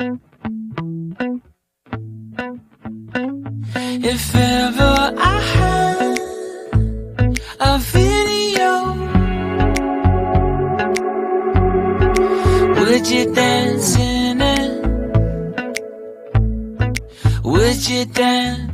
If ever I had a video, would you dance in it? Would you dance?